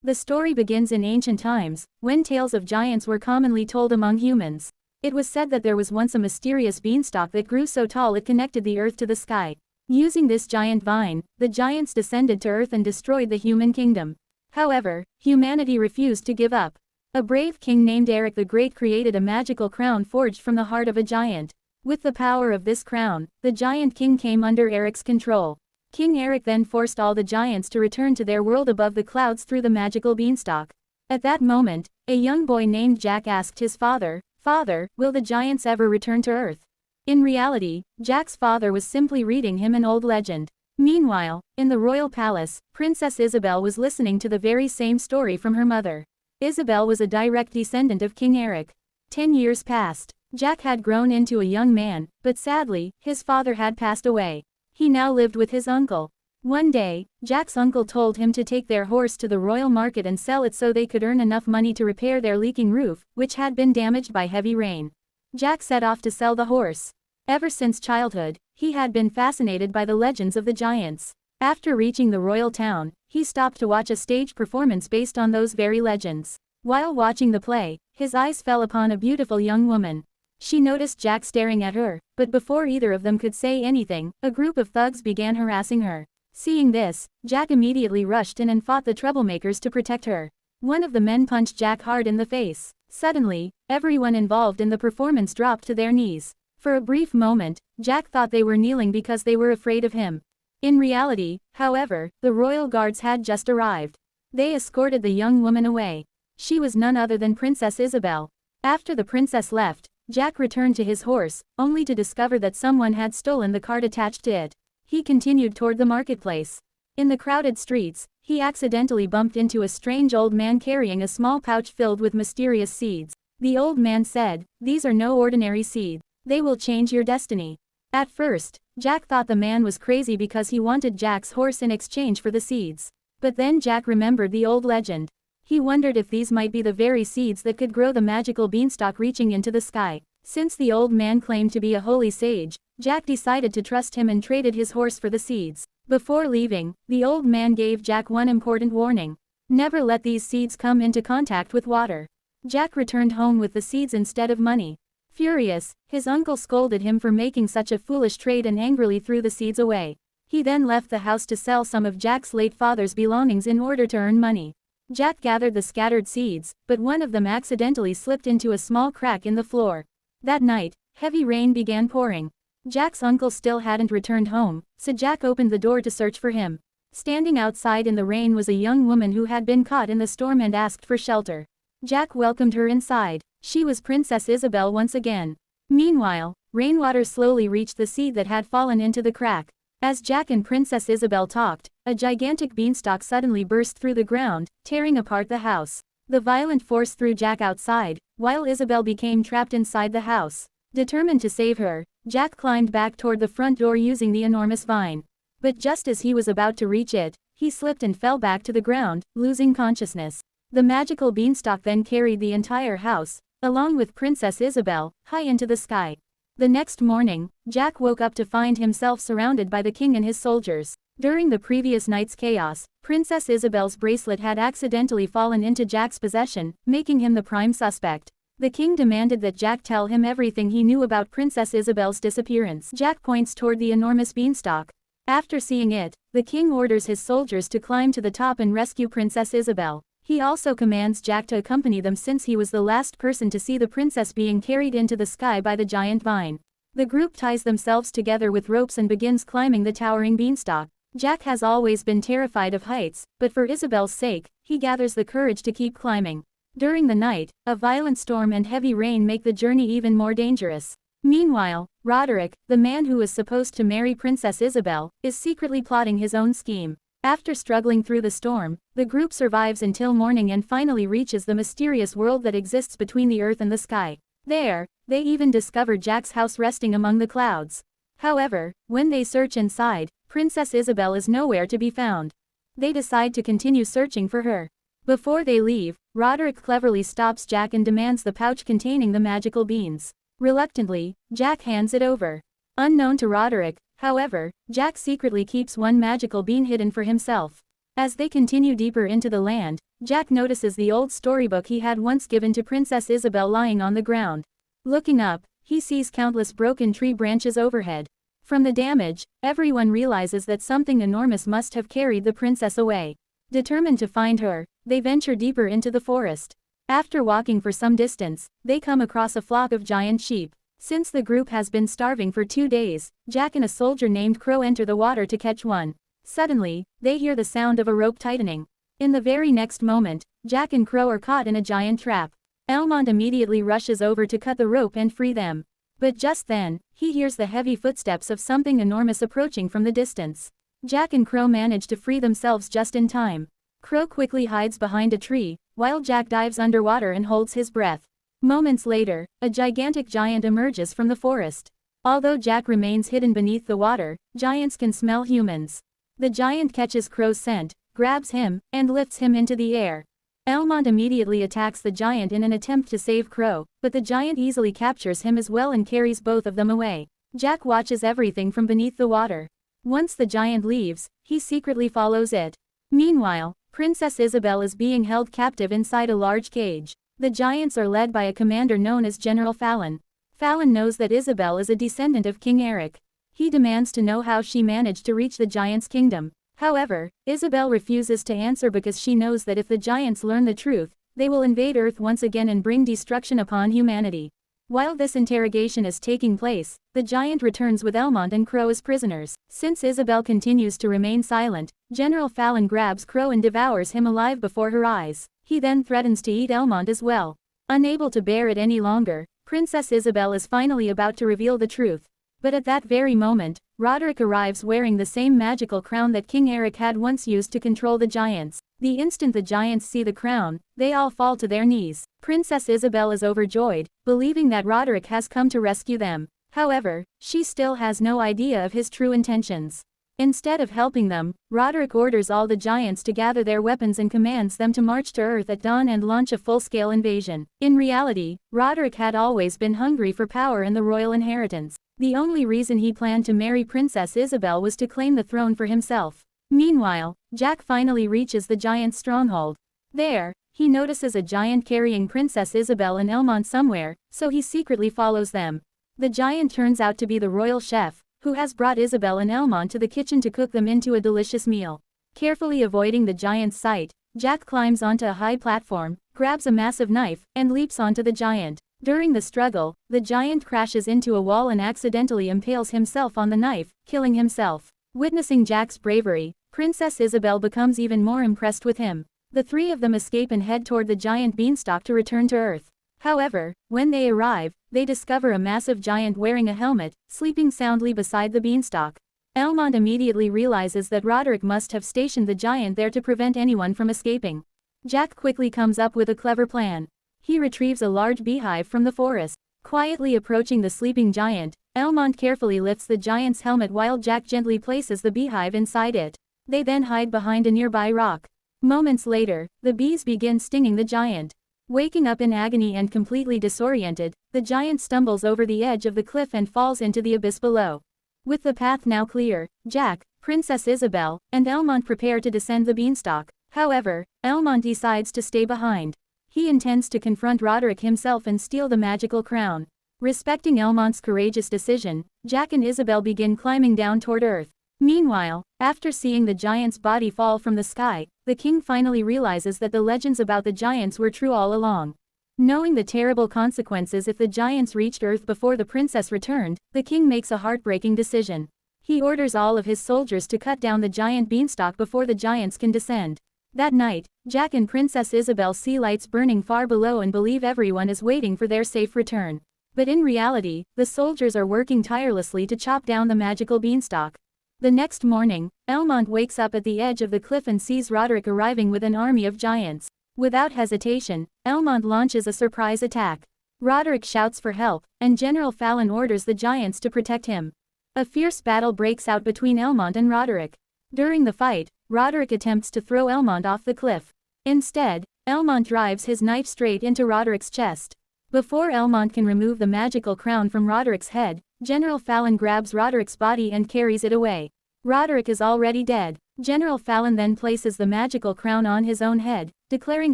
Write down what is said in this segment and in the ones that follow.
The story begins in ancient times, when tales of giants were commonly told among humans. It was said that there was once a mysterious beanstalk that grew so tall it connected the earth to the sky. Using this giant vine, the giants descended to earth and destroyed the human kingdom. However, humanity refused to give up. A brave king named Eric the Great created a magical crown forged from the heart of a giant. With the power of this crown, the giant king came under Eric's control. King Eric then forced all the giants to return to their world above the clouds through the magical beanstalk. At that moment, a young boy named Jack asked his father, "Father, will the giants ever return to Earth?" In reality, Jack's father was simply reading him an old legend. Meanwhile, in the royal palace, Princess Isabelle was listening to the very same story from her mother. Isabelle was a direct descendant of King Eric. 10 years passed. Jack had grown into a young man, but sadly, his father had passed away. He now lived with his uncle. One day, Jack's uncle told him to take their horse to the royal market and sell it so they could earn enough money to repair their leaking roof, which had been damaged by heavy rain. Jack set off to sell the horse. Ever since childhood, he had been fascinated by the legends of the giants. After reaching the royal town, he stopped to watch a stage performance based on those very legends. While watching the play, his eyes fell upon a beautiful young woman. She noticed Jack staring at her, but before either of them could say anything, a group of thugs began harassing her. Seeing this, Jack immediately rushed in and fought the troublemakers to protect her. One of the men punched Jack hard in the face. Suddenly, everyone involved in the performance dropped to their knees. For a brief moment, Jack thought they were kneeling because they were afraid of him. In reality, however, the royal guards had just arrived. They escorted the young woman away. She was none other than Princess Isabelle. After the princess left, Jack returned to his horse, only to discover that someone had stolen the cart attached to it. He continued toward the marketplace. In the crowded streets, he accidentally bumped into a strange old man carrying a small pouch filled with mysterious seeds. The old man said, "These are no ordinary seeds. They will change your destiny." At first, Jack thought the man was crazy because he wanted Jack's horse in exchange for the seeds. But then Jack remembered the old legend. He wondered if these might be the very seeds that could grow the magical beanstalk reaching into the sky. Since the old man claimed to be a holy sage, Jack decided to trust him and traded his horse for the seeds. Before leaving, the old man gave Jack one important warning. Never let these seeds come into contact with water. Jack returned home with the seeds instead of money. Furious, his uncle scolded him for making such a foolish trade and angrily threw the seeds away. He then left the house to sell some of Jack's late father's belongings in order to earn money. Jack gathered the scattered seeds, but one of them accidentally slipped into a small crack in the floor. That night, heavy rain began pouring. Jack's uncle still hadn't returned home, so Jack opened the door to search for him. Standing outside in the rain was a young woman who had been caught in the storm and asked for shelter. Jack welcomed her inside. She was Princess Isabelle once again. Meanwhile, rainwater slowly reached the seed that had fallen into the crack. As Jack and Princess Isabelle talked, a gigantic beanstalk suddenly burst through the ground, tearing apart the house. The violent force threw Jack outside, while Isabelle became trapped inside the house. Determined to save her, Jack climbed back toward the front door using the enormous vine. But just as he was about to reach it, he slipped and fell back to the ground, losing consciousness. The magical beanstalk then carried the entire house, along with Princess Isabelle, high into the sky. The next morning, Jack woke up to find himself surrounded by the king and his soldiers. During the previous night's chaos, Princess Isabelle's bracelet had accidentally fallen into Jack's possession, making him the prime suspect. The king demanded that Jack tell him everything he knew about Princess Isabelle's disappearance. Jack points toward the enormous beanstalk. After seeing it, the king orders his soldiers to climb to the top and rescue Princess Isabelle. He also commands Jack to accompany them since he was the last person to see the princess being carried into the sky by the giant vine. The group ties themselves together with ropes and begins climbing the towering beanstalk. Jack has always been terrified of heights, but for Isabelle's sake, he gathers the courage to keep climbing. During the night, a violent storm and heavy rain make the journey even more dangerous. Meanwhile, Roderick, the man who is supposed to marry Princess Isabelle, is secretly plotting his own scheme. After struggling through the storm, the group survives until morning and finally reaches the mysterious world that exists between the earth and the sky. There, they even discover Jack's house resting among the clouds. However, when they search inside, Princess Isabelle is nowhere to be found. They decide to continue searching for her. Before they leave, Roderick cleverly stops Jack and demands the pouch containing the magical beans. Reluctantly, Jack hands it over. Unknown to Roderick, however, Jack secretly keeps one magical bean hidden for himself. As they continue deeper into the land, Jack notices the old storybook he had once given to Princess Isabelle lying on the ground. Looking up, he sees countless broken tree branches overhead. From the damage, everyone realizes that something enormous must have carried the princess away. Determined to find her, they venture deeper into the forest. After walking for some distance, they come across a flock of giant sheep. Since the group has been starving for 2 days, Jack and a soldier named Crow enter the water to catch one. Suddenly, they hear the sound of a rope tightening. In the very next moment, Jack and Crow are caught in a giant trap. Elmont immediately rushes over to cut the rope and free them. But just then, he hears the heavy footsteps of something enormous approaching from the distance. Jack and Crow manage to free themselves just in time. Crow quickly hides behind a tree, while Jack dives underwater and holds his breath. Moments later, a gigantic giant emerges from the forest. Although Jack remains hidden beneath the water, giants can smell humans. The giant catches Crow's scent, grabs him, and lifts him into the air. Elmont immediately attacks the giant in an attempt to save Crow, but the giant easily captures him as well and carries both of them away. Jack watches everything from beneath the water. Once the giant leaves, he secretly follows it. Meanwhile, Princess Isabelle is being held captive inside a large cage. The giants are led by a commander known as General Fallon. Fallon knows that Isabelle is a descendant of King Eric. He demands to know how she managed to reach the giants' kingdom. However, Isabelle refuses to answer because she knows that if the giants learn the truth, they will invade Earth once again and bring destruction upon humanity. While this interrogation is taking place, the giant returns with Elmont and Crow as prisoners. Since Isabelle continues to remain silent, General Fallon grabs Crow and devours him alive before her eyes. He then threatens to eat Elmont as well. Unable to bear it any longer, Princess Isabelle is finally about to reveal the truth. But at that very moment, Roderick arrives wearing the same magical crown that King Eric had once used to control the giants. The instant the giants see the crown, they all fall to their knees. Princess Isabelle is overjoyed, believing that Roderick has come to rescue them. However, she still has no idea of his true intentions. Instead of helping them, Roderick orders all the giants to gather their weapons and commands them to march to Earth at dawn and launch a full-scale invasion. In reality, Roderick had always been hungry for power and the royal inheritance. The only reason he planned to marry Princess Isabelle was to claim the throne for himself. Meanwhile, Jack finally reaches the giant's stronghold. There, he notices a giant carrying Princess Isabelle and Elmont somewhere, so he secretly follows them. The giant turns out to be the royal chef, who has brought Isabelle and Elmont to the kitchen to cook them into a delicious meal. Carefully avoiding the giant's sight, Jack climbs onto a high platform, grabs a massive knife, and leaps onto the giant. During the struggle, the giant crashes into a wall and accidentally impales himself on the knife, killing himself. Witnessing Jack's bravery, Princess Isabelle becomes even more impressed with him. The three of them escape and head toward the giant beanstalk to return to Earth. However, when they arrive, they discover a massive giant wearing a helmet, sleeping soundly beside the beanstalk. Elmont immediately realizes that Roderick must have stationed the giant there to prevent anyone from escaping. Jack quickly comes up with a clever plan. He retrieves a large beehive from the forest. Quietly approaching the sleeping giant, Elmont carefully lifts the giant's helmet while Jack gently places the beehive inside it. They then hide behind a nearby rock. Moments later, the bees begin stinging the giant. Waking up in agony and completely disoriented, the giant stumbles over the edge of the cliff and falls into the abyss below. With the path now clear, Jack, Princess Isabelle, and Elmont prepare to descend the beanstalk. However, Elmont decides to stay behind. He intends to confront Roderick himself and steal the magical crown. Respecting Elmont's courageous decision, Jack and Isabelle begin climbing down toward Earth. Meanwhile, after seeing the giant's body fall from the sky, the king finally realizes that the legends about the giants were true all along. Knowing the terrible consequences if the giants reached Earth before the princess returned, the king makes a heartbreaking decision. He orders all of his soldiers to cut down the giant beanstalk before the giants can descend. That night, Jack and Princess Isabelle see lights burning far below and believe everyone is waiting for their safe return. But in reality, the soldiers are working tirelessly to chop down the magical beanstalk. The next morning, Elmont wakes up at the edge of the cliff and sees Roderick arriving with an army of giants. Without hesitation, Elmont launches a surprise attack. Roderick shouts for help, and General Fallon orders the giants to protect him. A fierce battle breaks out between Elmont and Roderick. During the fight, Roderick attempts to throw Elmont off the cliff. Instead, Elmont drives his knife straight into Roderick's chest. Before Elmont can remove the magical crown from Roderick's head, General Fallon grabs Roderick's body and carries it away. Roderick is already dead. General Fallon then places the magical crown on his own head, declaring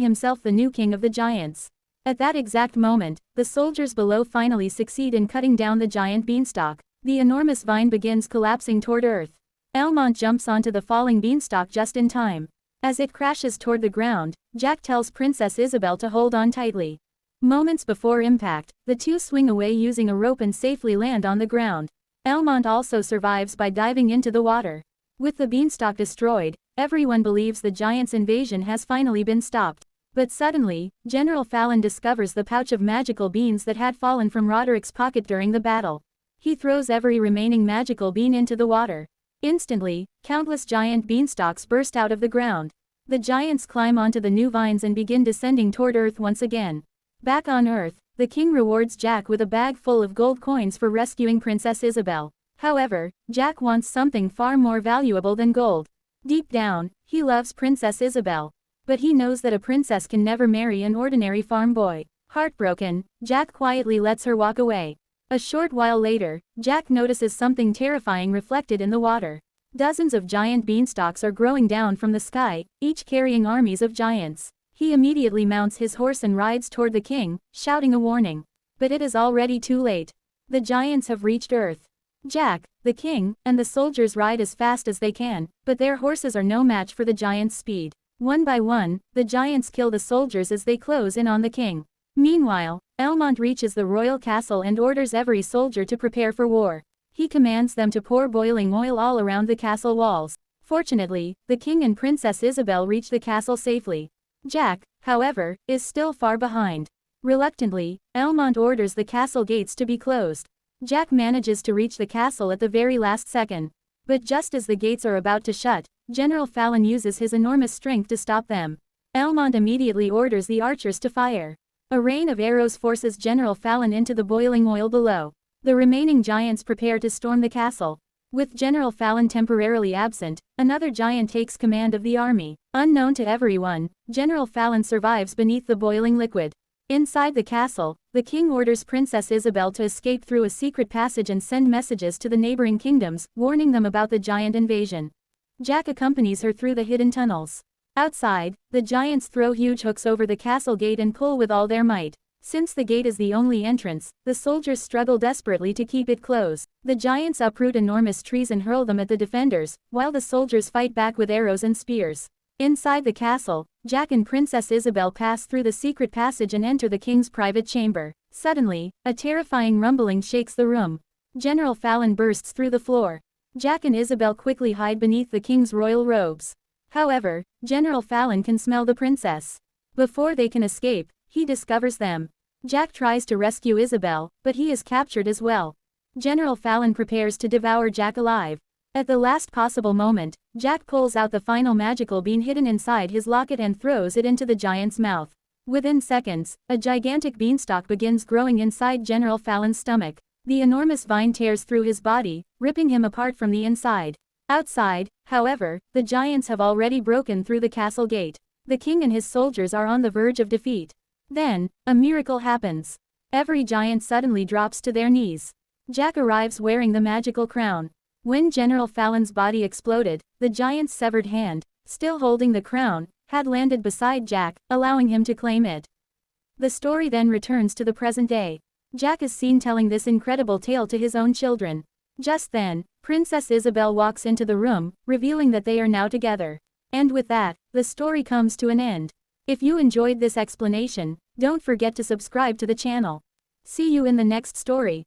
himself the new king of the giants. At that exact moment, the soldiers below finally succeed in cutting down the giant beanstalk. The enormous vine begins collapsing toward Earth. Elmont jumps onto the falling beanstalk just in time. As it crashes toward the ground, Jack tells Princess Isabelle to hold on tightly. Moments before impact, the two swing away using a rope and safely land on the ground. Elmont also survives by diving into the water. With the beanstalk destroyed, everyone believes the giants' invasion has finally been stopped. But suddenly, General Fallon discovers the pouch of magical beans that had fallen from Roderick's pocket during the battle. He throws every remaining magical bean into the water. Instantly, countless giant beanstalks burst out of the ground. The giants climb onto the new vines and begin descending toward Earth once again. Back on Earth, the king rewards Jack with a bag full of gold coins for rescuing Princess Isabelle. However, Jack wants something far more valuable than gold. Deep down, he loves Princess Isabelle. But he knows that a princess can never marry an ordinary farm boy. Heartbroken, Jack quietly lets her walk away. A short while later, Jack notices something terrifying reflected in the water. Dozens of giant beanstalks are growing down from the sky, each carrying armies of giants. He immediately mounts his horse and rides toward the king, shouting a warning. But it is already too late. The giants have reached Earth. Jack, the king, and the soldiers ride as fast as they can, but their horses are no match for the giants' speed. One by one, the giants kill the soldiers as they close in on the king. Meanwhile, Elmont reaches the royal castle and orders every soldier to prepare for war. He commands them to pour boiling oil all around the castle walls. Fortunately, the king and Princess Isabelle reach the castle safely. Jack, however, is still far behind. Reluctantly, Elmont orders the castle gates to be closed. Jack manages to reach the castle at the very last second. But just as the gates are about to shut, General Fallon uses his enormous strength to stop them. Elmont immediately orders the archers to fire. A rain of arrows forces General Fallon into the boiling oil below. The remaining giants prepare to storm the castle. With General Fallon temporarily absent, another giant takes command of the army. Unknown to everyone, General Fallon survives beneath the boiling liquid. Inside the castle, the king orders Princess Isabelle to escape through a secret passage and send messages to the neighboring kingdoms, warning them about the giant invasion. Jack accompanies her through the hidden tunnels. Outside, the giants throw huge hooks over the castle gate and pull with all their might. Since the gate is the only entrance, the soldiers struggle desperately to keep it closed. The giants uproot enormous trees and hurl them at the defenders, while the soldiers fight back with arrows and spears. Inside the castle, Jack and Princess Isabelle pass through the secret passage and enter the king's private chamber. Suddenly, a terrifying rumbling shakes the room. General Fallon bursts through the floor. Jack and Isabelle quickly hide beneath the king's royal robes. However, General Fallon can smell the princess. Before they can escape, he discovers them. Jack tries to rescue Isabelle, but he is captured as well. General Fallon prepares to devour Jack alive. At the last possible moment, Jack pulls out the final magical bean hidden inside his locket and throws it into the giant's mouth. Within seconds, a gigantic beanstalk begins growing inside General Fallon's stomach. The enormous vine tears through his body, ripping him apart from the inside. Outside, however, the giants have already broken through the castle gate. The king and his soldiers are on the verge of defeat. Then, a miracle happens. Every giant suddenly drops to their knees. Jack arrives wearing the magical crown. When General Fallon's body exploded, the giant's severed hand, still holding the crown, had landed beside Jack, allowing him to claim it. The story then returns to the present day. Jack is seen telling this incredible tale to his own children. Just then, Princess Isabelle walks into the room, revealing that they are now together. And with that, the story comes to an end. If you enjoyed this explanation, don't forget to subscribe to the channel. See you in the next story.